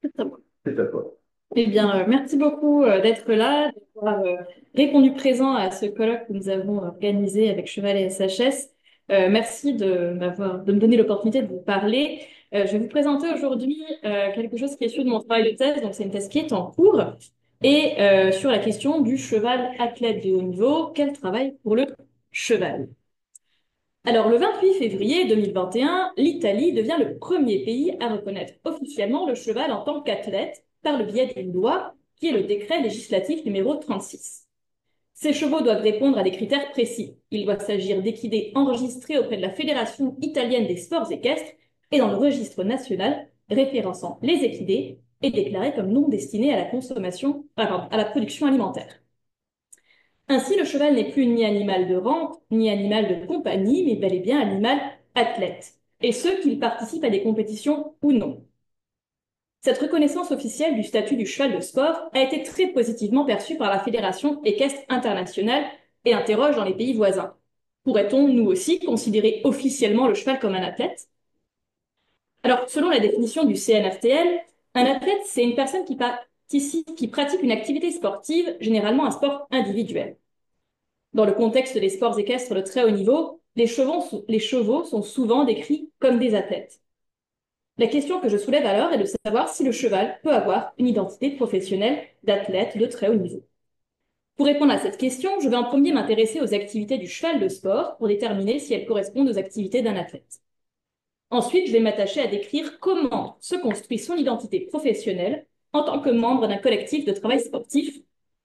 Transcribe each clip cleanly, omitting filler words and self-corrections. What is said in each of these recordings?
C'est à moi. C'est à toi. Eh bien, merci beaucoup d'être là, d'avoir répondu présent à ce colloque que nous avons organisé avec Cheval et SHS. Merci de me donner l'opportunité de vous parler. Je vais vous présenter aujourd'hui quelque chose qui est issu de mon travail de thèse. Donc, c'est une thèse qui est en cours et sur la question du cheval athlète de haut niveau. Quel travail pour le cheval? Alors, le 28 février 2021, l'Italie devient le premier pays à reconnaître officiellement le cheval en tant qu'athlète par le biais d'une loi qui est le décret législatif numéro 36. Ces chevaux doivent répondre à des critères précis. Il doit s'agir d'équidés enregistrés auprès de la Fédération italienne des sports équestres et dans le registre national référençant les équidés et déclarés comme non destinés à la consommation, à la production alimentaire. Ainsi, le cheval n'est plus ni animal de rente, ni animal de compagnie, mais bel et bien animal athlète, et ce qu'il participe à des compétitions ou non. Cette reconnaissance officielle du statut du cheval de sport a été très positivement perçue par la Fédération équestre internationale et interroge dans les pays voisins. Pourrait-on, nous aussi, considérer officiellement le cheval comme un athlète? Alors, selon la définition du CNFTL, un athlète, c'est une personne qui pratique une activité sportive, généralement un sport individuel. Dans le contexte des sports équestres de très haut niveau, les chevaux sont souvent décrits comme des athlètes. La question que je soulève alors est de savoir si le cheval peut avoir une identité professionnelle d'athlète de très haut niveau. Pour répondre à cette question, je vais en premier m'intéresser aux activités du cheval de sport pour déterminer si elles correspondent aux activités d'un athlète. Ensuite, je vais m'attacher à décrire comment se construit son identité professionnelle en tant que membre d'un collectif de travail sportif.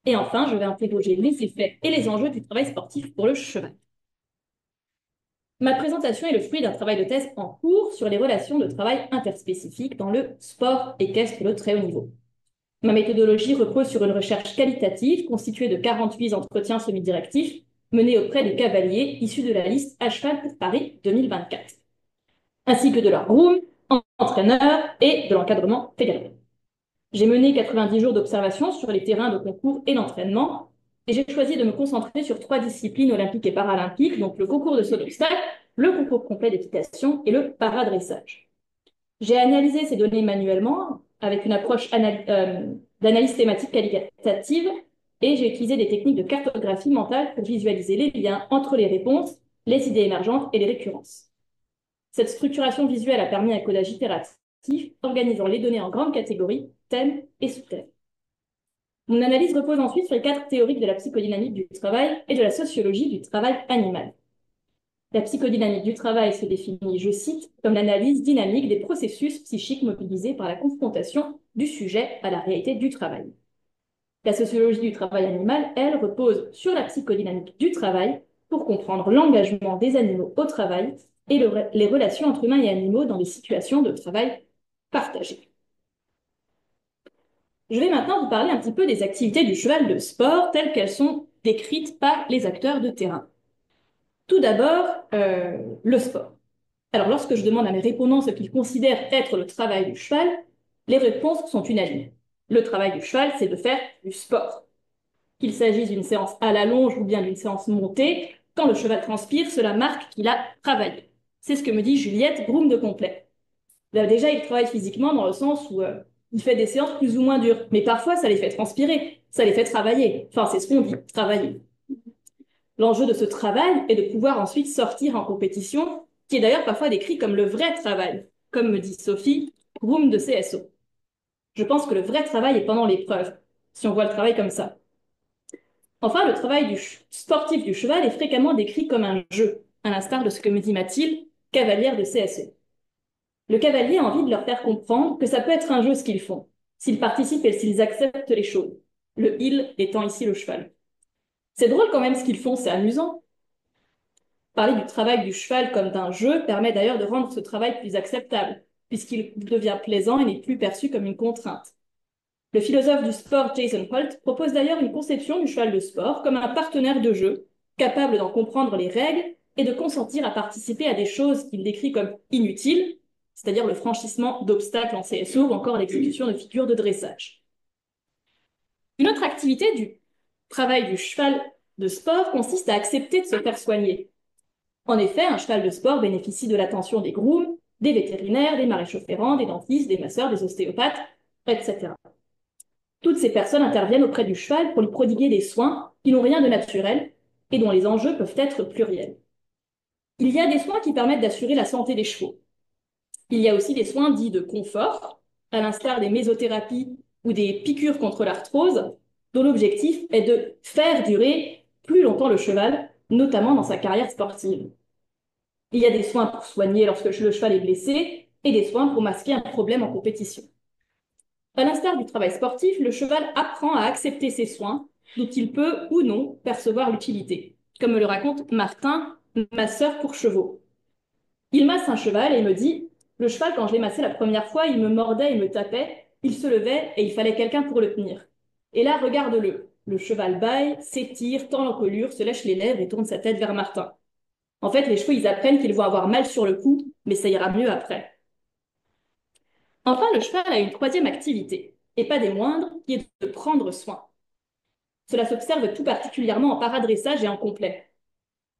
Et enfin, je vais interroger les effets et les enjeux du travail sportif pour le cheval. Ma présentation est le fruit d'un travail de thèse en cours sur les relations de travail interspécifiques dans le sport équestre de très haut niveau. Ma méthodologie repose sur une recherche qualitative constituée de 48 entretiens semi-directifs menés auprès des cavaliers issus de la liste À cheval pour Paris 2024, ainsi que de leurs grooms, entraîneurs et de l'encadrement fédéral. J'ai mené 90 jours d'observation sur les terrains de concours et d'entraînement, et j'ai choisi de me concentrer sur 3 disciplines olympiques et paralympiques, donc le concours de saut d'obstacle, le concours complet d'équitation et le paradressage. J'ai analysé ces données manuellement avec une approche d'analyse thématique qualitative et j'ai utilisé des techniques de cartographie mentale pour visualiser les liens entre les réponses, les idées émergentes et les récurrences. Cette structuration visuelle a permis un codage itératif organisant les données en grandes catégories, thèmes et sous-thèmes. Mon analyse repose ensuite sur les cadres théoriques de la psychodynamique du travail et de la sociologie du travail animal. La psychodynamique du travail se définit, je cite, comme l'analyse dynamique des processus psychiques mobilisés par la confrontation du sujet à la réalité du travail. La sociologie du travail animal, elle, repose sur la psychodynamique du travail pour comprendre l'engagement des animaux au travail et les relations entre humains et animaux dans des situations de travail partagées. Je vais maintenant vous parler un petit peu des activités du cheval de sport telles qu'elles sont décrites par les acteurs de terrain. Tout d'abord, le sport. Alors, lorsque je demande à mes répondants ce qu'ils considèrent être le travail du cheval, les réponses sont unanimes. Le travail du cheval, c'est de faire du sport. Qu'il s'agisse d'une séance à la longe ou bien d'une séance montée, quand le cheval transpire, cela marque qu'il a travaillé. C'est ce que me dit Juliette, groom de complet. Là, déjà, il travaille physiquement dans le sens où il fait des séances plus ou moins dures, mais parfois ça les fait transpirer, ça les fait travailler. Enfin, c'est ce qu'on dit, travailler. L'enjeu de ce travail est de pouvoir ensuite sortir en compétition, qui est d'ailleurs parfois décrit comme le vrai travail, comme me dit Sophie, groom de CSO. Je pense que le vrai travail est pendant l'épreuve, si on voit le travail comme ça. Enfin, le travail sportif du cheval est fréquemment décrit comme un jeu, à l'instar de ce que me dit Mathilde, cavalière de CSE. Le cavalier a envie de leur faire comprendre que ça peut être un jeu ce qu'ils font, s'ils participent et s'ils acceptent les choses. Le il étant ici le cheval. C'est drôle quand même ce qu'ils font, c'est amusant. Parler du travail du cheval comme d'un jeu permet d'ailleurs de rendre ce travail plus acceptable, puisqu'il devient plaisant et n'est plus perçu comme une contrainte. Le philosophe du sport Jason Holt propose d'ailleurs une conception du cheval de sport comme un partenaire de jeu, capable d'en comprendre les règles et de consentir à participer à des choses qu'il décrit comme inutiles, c'est-à-dire le franchissement d'obstacles en CSO ou encore l'exécution de figures de dressage. Une autre activité du travail du cheval de sport consiste à accepter de se faire soigner. En effet, un cheval de sport bénéficie de l'attention des grooms, des vétérinaires, des maréchaux ferrants, des dentistes, des masseurs, des ostéopathes, etc. Toutes ces personnes interviennent auprès du cheval pour lui prodiguer des soins qui n'ont rien de naturel et dont les enjeux peuvent être pluriels. Il y a des soins qui permettent d'assurer la santé des chevaux. Il y a aussi des soins dits de confort, à l'instar des mésothérapies ou des piqûres contre l'arthrose, dont l'objectif est de faire durer plus longtemps le cheval, notamment dans sa carrière sportive. Il y a des soins pour soigner lorsque le cheval est blessé et des soins pour masquer un problème en compétition. À l'instar du travail sportif, le cheval apprend à accepter ses soins, dont il peut ou non percevoir l'utilité, comme me le raconte Martin, masseur pour chevaux. Il masse un cheval et me dit: le cheval, quand je l'ai massé la première fois, il me mordait et me tapait, il se levait et il fallait quelqu'un pour le tenir. Et là, regarde-le. Le cheval bâille, s'étire, tend l'encolure, se lèche les lèvres et tourne sa tête vers Martin. En fait, les chevaux, ils apprennent qu'ils vont avoir mal sur le coup, mais ça ira mieux après. Enfin, le cheval a une troisième activité, et pas des moindres, qui est de prendre soin. Cela s'observe tout particulièrement en paradressage et en complet.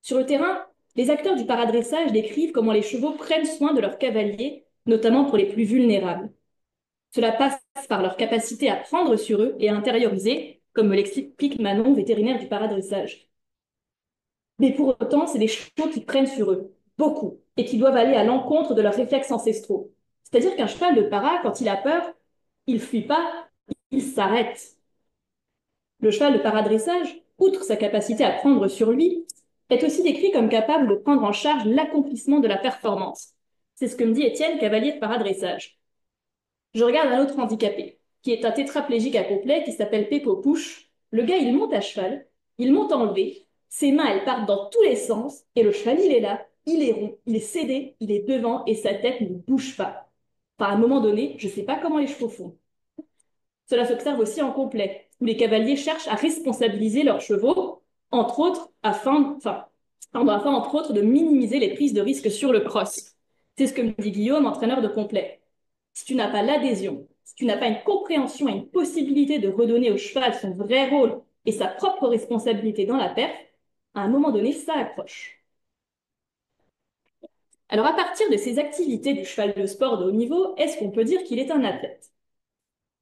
Sur le terrain, les acteurs du paradressage décrivent comment les chevaux prennent soin de leurs cavaliers, notamment pour les plus vulnérables. Cela passe par leur capacité à prendre sur eux et à intérioriser, comme me l'explique Manon, vétérinaire du paradressage. Mais pour autant, c'est des chevaux qui prennent sur eux, beaucoup, et qui doivent aller à l'encontre de leurs réflexes ancestraux. C'est-à-dire qu'un cheval de para, quand il a peur, il fuit pas, il s'arrête. Le cheval de paradressage, outre sa capacité à prendre sur lui, est aussi décrit comme capable de prendre en charge l'accomplissement de la performance. C'est ce que me dit Étienne, cavalier de paradressage. Je regarde un autre handicapé, qui est un tétraplégique à complet, qui s'appelle Peppo Push. Le gars, il monte à cheval, il monte enlevé, ses mains, elles partent dans tous les sens, et le cheval, il est là, il est rond, il est sédé, il est devant, et sa tête ne bouge pas. Enfin, à un moment donné, je ne sais pas comment les chevaux font. Cela s'observe aussi en complet, où les cavaliers cherchent à responsabiliser leurs chevaux, entre autres, afin entre autres de minimiser les prises de risques sur le cross. C'est ce que me dit Guillaume, entraîneur de complet. Si tu n'as pas l'adhésion, si tu n'as pas une compréhension et une possibilité de redonner au cheval son vrai rôle et sa propre responsabilité dans la perf, à un moment donné, ça accroche. Alors, à partir de ces activités du cheval de sport de haut niveau, est-ce qu'on peut dire qu'il est un athlète?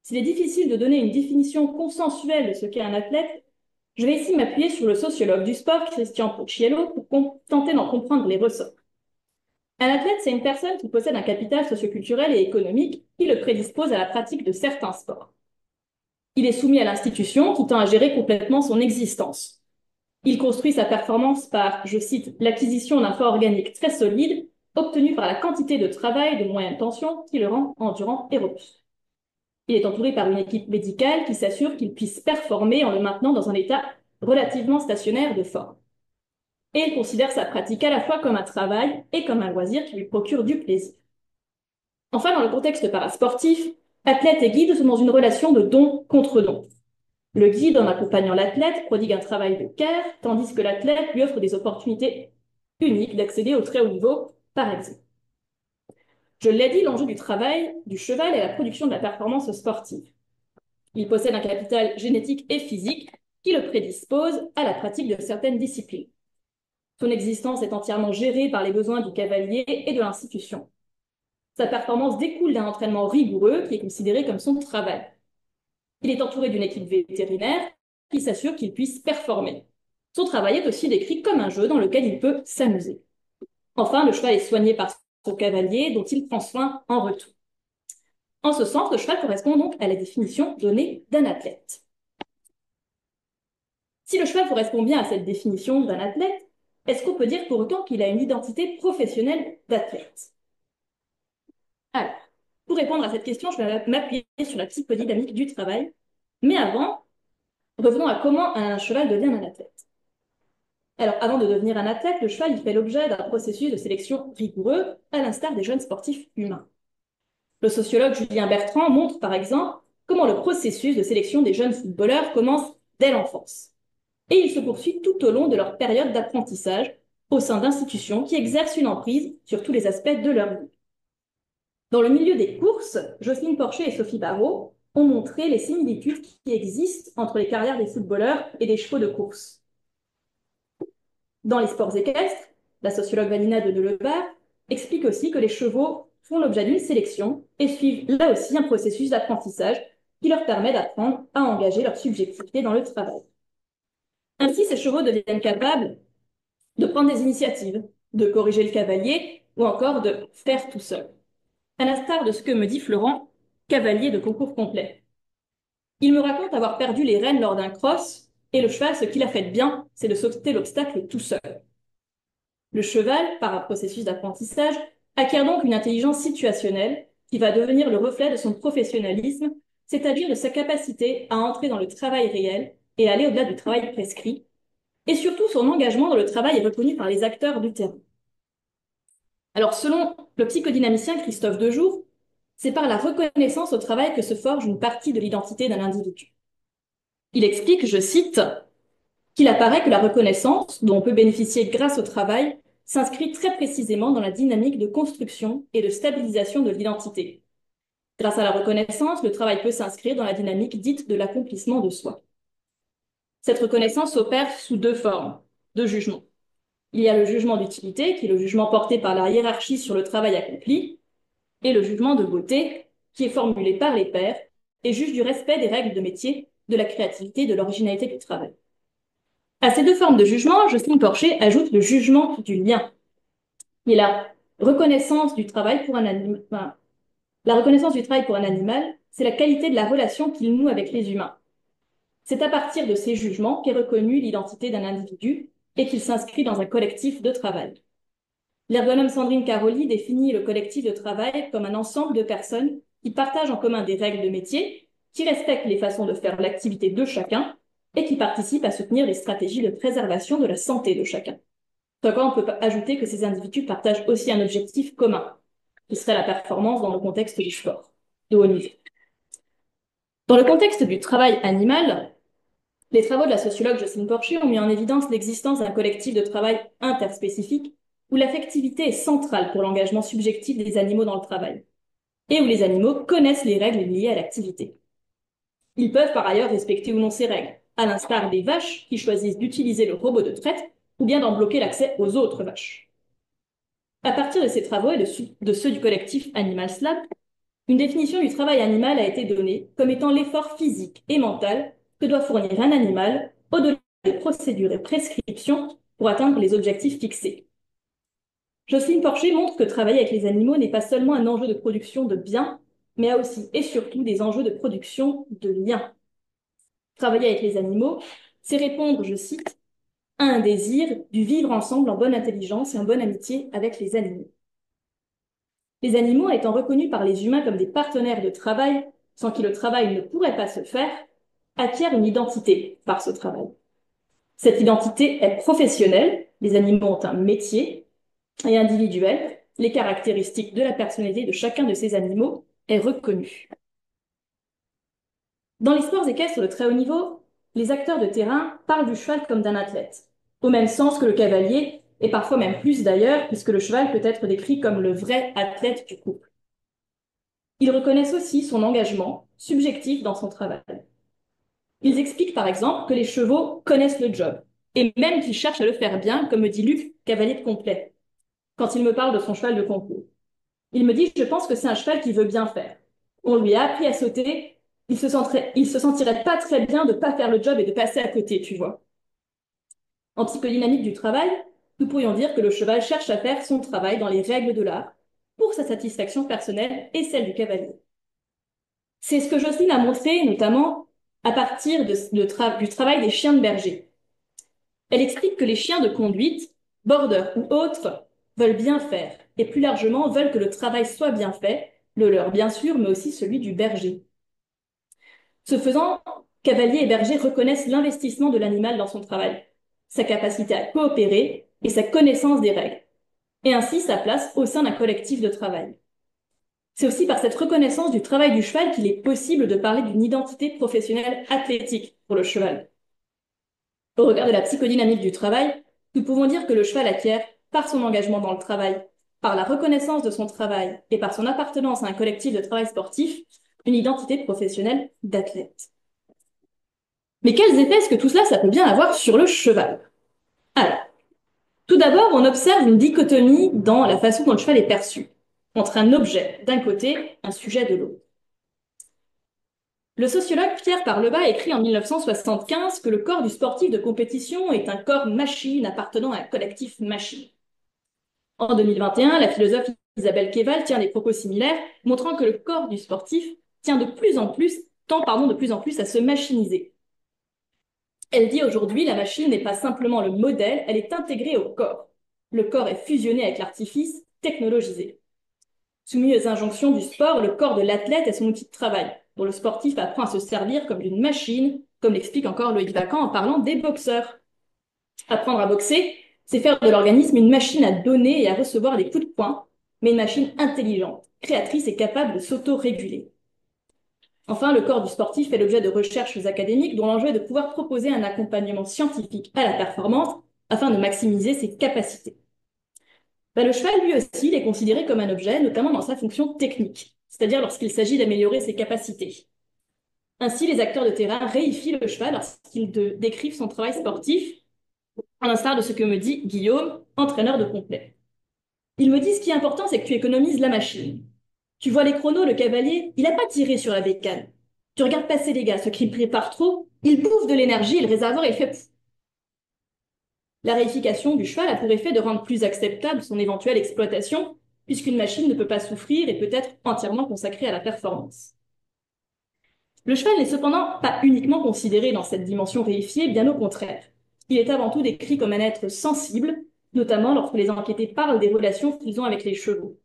S'il est difficile de donner une définition consensuelle de ce qu'est un athlète, je vais ici m'appuyer sur le sociologue du sport, Christian Pocciello, pour tenter d'en comprendre les ressorts. Un athlète, c'est une personne qui possède un capital socioculturel et économique qui le prédispose à la pratique de certains sports. Il est soumis à l'institution qui tend à gérer complètement son existence. Il construit sa performance par, je cite, l'acquisition d'un corps organique très solide, obtenu par la quantité de travail de moyenne tension qui le rend endurant et robuste. Il est entouré par une équipe médicale qui s'assure qu'il puisse performer en le maintenant dans un état relativement stationnaire de forme. Et il considère sa pratique à la fois comme un travail et comme un loisir qui lui procure du plaisir. Enfin, dans le contexte parasportif, athlète et guide sont dans une relation de don contre don. Le guide, en accompagnant l'athlète, prodigue un travail de care, tandis que l'athlète lui offre des opportunités uniques d'accéder au très haut niveau, par exemple. Je l'ai dit, l'enjeu du travail du cheval est la production de la performance sportive. Il possède un capital génétique et physique qui le prédispose à la pratique de certaines disciplines. Son existence est entièrement gérée par les besoins du cavalier et de l'institution. Sa performance découle d'un entraînement rigoureux qui est considéré comme son travail. Il est entouré d'une équipe vétérinaire qui s'assure qu'il puisse performer. Son travail est aussi décrit comme un jeu dans lequel il peut s'amuser. Enfin, le cheval est soigné par son cavalier dont il prend soin en retour. En ce sens, le cheval correspond donc à la définition donnée d'un athlète. Si le cheval correspond bien à cette définition d'un athlète, est-ce qu'on peut dire pour autant qu'il a une identité professionnelle d'athlète? Alors, pour répondre à cette question, je vais m'appuyer sur la psychodynamique du travail. Mais avant, revenons à comment un cheval devient un athlète. Alors, avant de devenir un athlète, le cheval il fait l'objet d'un processus de sélection rigoureux, à l'instar des jeunes sportifs humains. Le sociologue Julien Bertrand montre par exemple comment le processus de sélection des jeunes footballeurs commence dès l'enfance. Et il se poursuit tout au long de leur période d'apprentissage au sein d'institutions qui exercent une emprise sur tous les aspects de leur vie. Dans le milieu des courses, Jocelyne Porcher et Sophie Barrault ont montré les similitudes qui existent entre les carrières des footballeurs et des chevaux de course. Dans les sports équestres, la sociologue Vanina de Delevard explique aussi que les chevaux font l'objet d'une sélection et suivent là aussi un processus d'apprentissage qui leur permet d'apprendre à engager leur subjectivité dans le travail. Ainsi, ces chevaux deviennent capables de prendre des initiatives, de corriger le cavalier ou encore de faire tout seul. À l'instar de ce que me dit Florent, cavalier de concours complet. Il me raconte avoir perdu les rênes lors d'un cross et le cheval, ce qu'il a fait de bien, c'est de sauter l'obstacle tout seul. Le cheval, par un processus d'apprentissage, acquiert donc une intelligence situationnelle qui va devenir le reflet de son professionnalisme, c'est-à-dire de sa capacité à entrer dans le travail réel et aller au-delà du travail prescrit, et surtout son engagement dans le travail est reconnu par les acteurs du terrain. Alors, selon le psychodynamicien Christophe Dejour, c'est par la reconnaissance au travail que se forge une partie de l'identité d'un individu. Il explique, je cite, qu'il apparaît que la reconnaissance, dont on peut bénéficier grâce au travail, s'inscrit très précisément dans la dynamique de construction et de stabilisation de l'identité. Grâce à la reconnaissance, le travail peut s'inscrire dans la dynamique dite de l'accomplissement de soi. Cette reconnaissance s'opère sous deux formes de jugement. Il y a le jugement d'utilité, qui est le jugement porté par la hiérarchie sur le travail accompli, et le jugement de beauté, qui est formulé par les pairs et juge du respect des règles de métier, de la créativité et de l'originalité du travail. À ces deux formes de jugement, Jocelyne Porcher ajoute le jugement du lien, qui est la reconnaissance du travail pour un animal. Enfin, la reconnaissance du travail pour un animal, c'est la qualité de la relation qu'il noue avec les humains. C'est à partir de ces jugements qu'est reconnue l'identité d'un individu et qu'il s'inscrit dans un collectif de travail. L'ergonome Sandrine Caroli définit le collectif de travail comme un ensemble de personnes qui partagent en commun des règles de métier, qui respectent les façons de faire l'activité de chacun et qui participent à soutenir les stratégies de préservation de la santé de chacun. Sur quoi on peut ajouter que ces individus partagent aussi un objectif commun, qui serait la performance dans le contexte du sport de haut niveau. Dans le contexte du travail animal, les travaux de la sociologue Jocelyne Porcher ont mis en évidence l'existence d'un collectif de travail interspécifique où l'affectivité est centrale pour l'engagement subjectif des animaux dans le travail, et où les animaux connaissent les règles liées à l'activité. Ils peuvent par ailleurs respecter ou non ces règles, à l'instar des vaches qui choisissent d'utiliser le robot de traite ou bien d'en bloquer l'accès aux autres vaches. À partir de ces travaux et de ceux du collectif Animal Lab, une définition du travail animal a été donnée comme étant l'effort physique et mental que doit fournir un animal au-delà des procédures et prescriptions pour atteindre les objectifs fixés. Jocelyne Porcher montre que travailler avec les animaux n'est pas seulement un enjeu de production de biens, mais a aussi et surtout des enjeux de production de liens. Travailler avec les animaux, c'est répondre, je cite, à un désir du vivre ensemble en bonne intelligence et en bonne amitié avec les animaux. Les animaux étant reconnus par les humains comme des partenaires de travail, sans qui le travail ne pourrait pas se faire, acquièrent une identité par ce travail. Cette identité est professionnelle, les animaux ont un métier, et individuelle, les caractéristiques de la personnalité de chacun de ces animaux est reconnue. Dans les sports équestres de très haut niveau, les acteurs de terrain parlent du cheval comme d'un athlète, au même sens que le cavalier, et parfois même plus d'ailleurs, puisque le cheval peut être décrit comme le vrai athlète du couple. Ils reconnaissent aussi son engagement subjectif dans son travail. Ils expliquent par exemple que les chevaux connaissent le job, et même qu'ils cherchent à le faire bien, comme me dit Luc, cavalier de complet, quand il me parle de son cheval de concours. Il me dit, je pense que c'est un cheval qui veut bien faire. On lui a appris à sauter, il se sentirait pas très bien de pas faire le job et de passer à côté, tu vois. En psychodynamique du travail, nous pourrions dire que le cheval cherche à faire son travail dans les règles de l'art, pour sa satisfaction personnelle et celle du cavalier. C'est ce que Jocelyne a montré, notamment à partir du travail des chiens de berger. Elle explique que les chiens de conduite, border ou autres, veulent bien faire, et plus largement veulent que le travail soit bien fait, le leur bien sûr, mais aussi celui du berger. Ce faisant, cavalier et berger reconnaissent l'investissement de l'animal dans son travail, sa capacité à coopérer et sa connaissance des règles, et ainsi sa place au sein d'un collectif de travail. C'est aussi par cette reconnaissance du travail du cheval qu'il est possible de parler d'une identité professionnelle athlétique pour le cheval. Au regard de la psychodynamique du travail, nous pouvons dire que le cheval acquiert, par son engagement dans le travail, par la reconnaissance de son travail et par son appartenance à un collectif de travail sportif, une identité professionnelle d'athlète. Mais quels effets est-ce que tout cela, ça peut bien avoir sur le cheval? Alors, tout d'abord, on observe une dichotomie dans la façon dont le cheval est perçu. entre un objet d'un côté, un sujet de l'autre. Le sociologue Pierre Parleba écrit en 1975 que le corps du sportif de compétition est un corps machine appartenant à un collectif machine. En 2021, la philosophe Isabelle Keval tient des propos similaires, montrant que le corps du sportif tend de plus en plus à se machiniser. Elle dit aujourd'hui, la machine n'est pas simplement le modèle, elle est intégrée au corps. Le corps est fusionné avec l'artifice, technologisé. Soumis aux injonctions du sport, le corps de l'athlète est son outil de travail, dont le sportif apprend à se servir comme d'une machine, comme l'explique encore Loïc Vacan en parlant des boxeurs. Apprendre à boxer, c'est faire de l'organisme une machine à donner et à recevoir des coups de poing, mais une machine intelligente, créatrice et capable de s'auto-réguler. Enfin, le corps du sportif fait l'objet de recherches académiques dont l'enjeu est de pouvoir proposer un accompagnement scientifique à la performance afin de maximiser ses capacités. Le cheval, lui aussi, il est considéré comme un objet, notamment dans sa fonction technique, c'est-à-dire lorsqu'il s'agit d'améliorer ses capacités. Ainsi, les acteurs de terrain réifient le cheval lorsqu'ils décrivent son travail sportif, à l'instar de ce que me dit Guillaume, entraîneur de complet. Il me dit ce qui est important, c'est que tu économises la machine. Tu vois les chronos, le cavalier, il n'a pas tiré sur la bécane. Tu regardes passer les gars, ceux qui préparent trop, ils bouffent de l'énergie et le réservoir est fait. La réification du cheval a pour effet de rendre plus acceptable son éventuelle exploitation, puisqu'une machine ne peut pas souffrir et peut être entièrement consacrée à la performance. Le cheval n'est cependant pas uniquement considéré dans cette dimension réifiée, bien au contraire. Il est avant tout décrit comme un être sensible, notamment lorsque les enquêtés parlent des relations qu'ils ont avec les chevaux.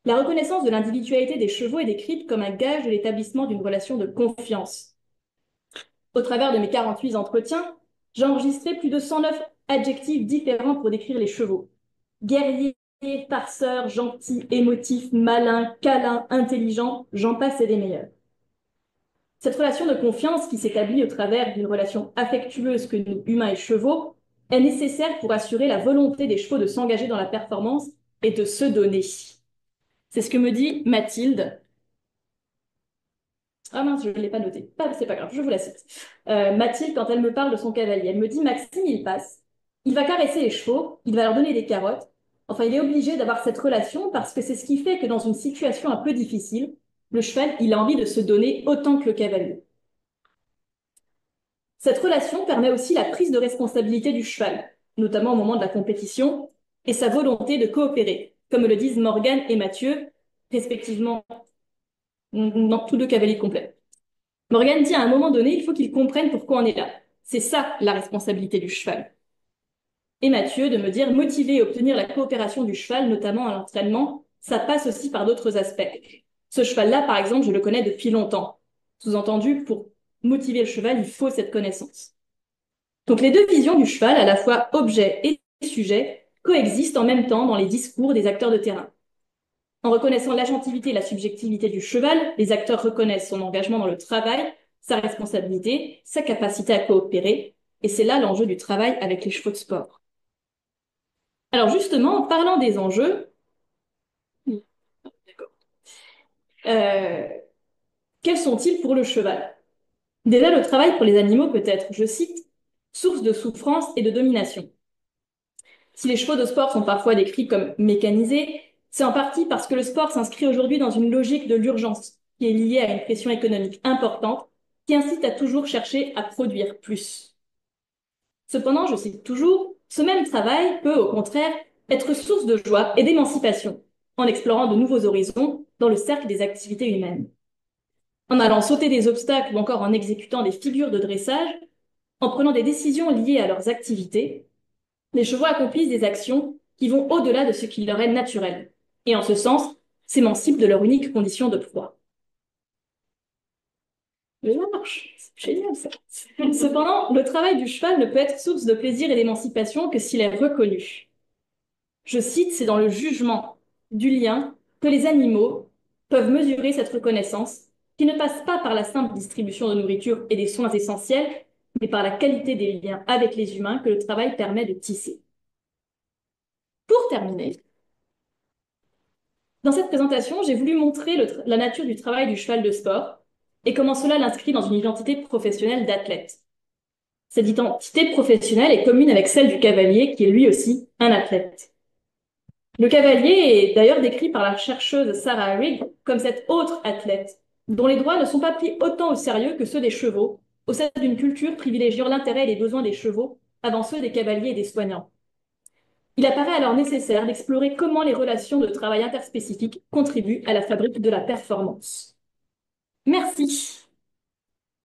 La reconnaissance de l'individualité des chevaux est décrite comme un gage de l'établissement d'une relation de confiance. Au travers de mes 48 entretiens, j'ai enregistré plus de 109 adjectifs différents pour décrire les chevaux. Guerrier, farceur, gentil, émotif, malin, câlin, intelligent, j'en passe et des meilleurs. Cette relation de confiance qui s'établit au travers d'une relation affectueuse que nous, humains et chevaux, est nécessaire pour assurer la volonté des chevaux de s'engager dans la performance et de se donner. C'est ce que me dit Mathilde. Ah mince, je ne l'ai pas noté. C'est pas grave, je vous la cite. Mathilde, quand elle me parle de son cavalier, elle me dit, Maxime, il passe, il va caresser les chevaux, il va leur donner des carottes. Enfin, il est obligé d'avoir cette relation parce que c'est ce qui fait que dans une situation un peu difficile, le cheval, il a envie de se donner autant que le cavalier. Cette relation permet aussi la prise de responsabilité du cheval, notamment au moment de la compétition, et sa volonté de coopérer, comme le disent Morgane et Mathieu, respectivement, dans tous deux cavaliers complets. Morgane dit à un moment donné, il faut qu'ils comprennent pourquoi on est là. C'est ça la responsabilité du cheval. Et Mathieu de me dire, motiver et obtenir la coopération du cheval, notamment à l'entraînement, ça passe aussi par d'autres aspects. Ce cheval-là, par exemple, je le connais depuis longtemps. Sous-entendu, pour motiver le cheval, il faut cette connaissance. Donc les deux visions du cheval, à la fois objet et sujet, coexistent en même temps dans les discours des acteurs de terrain. En reconnaissant l'agentivité et la subjectivité du cheval, les acteurs reconnaissent son engagement dans le travail, sa responsabilité, sa capacité à coopérer, et c'est là l'enjeu du travail avec les chevaux de sport. Alors justement, en parlant des enjeux, euh, quels sont-ils pour le cheval? Déjà, le travail pour les animaux peut être, je cite, source de souffrance et de domination. Si les chevaux de sport sont parfois décrits comme mécanisés, c'est en partie parce que le sport s'inscrit aujourd'hui dans une logique de l'urgence qui est liée à une pression économique importante qui incite à toujours chercher à produire plus. Cependant, je cite toujours, ce même travail peut au contraire être source de joie et d'émancipation en explorant de nouveaux horizons dans le cercle des activités humaines. En allant sauter des obstacles ou encore en exécutant des figures de dressage, en prenant des décisions liées à leurs activités, les chevaux accomplissent des actions qui vont au-delà de ce qui leur est naturel, et en ce sens, s'émancipent de leur unique condition de proie. Ça marche, c'est génial ça. Cependant, le travail du cheval ne peut être source de plaisir et d'émancipation que s'il est reconnu. Je cite, c'est dans le jugement du lien que les animaux peuvent mesurer cette reconnaissance, qui ne passe pas par la simple distribution de nourriture et des soins essentiels, mais par la qualité des liens avec les humains que le travail permet de tisser. Pour terminer, dans cette présentation, j'ai voulu montrer la nature du travail du cheval de sport et comment cela l'inscrit dans une identité professionnelle d'athlète. Cette identité professionnelle est commune avec celle du cavalier qui est lui aussi un athlète. Le cavalier est d'ailleurs décrit par la chercheuse Sarah Rigg comme cet autre athlète, dont les droits ne sont pas pris autant au sérieux que ceux des chevaux, au sein d'une culture privilégiant l'intérêt et les besoins des chevaux avant ceux des cavaliers et des soignants. Il apparaît alors nécessaire d'explorer comment les relations de travail interspécifiques contribuent à la fabrique de la performance. Merci.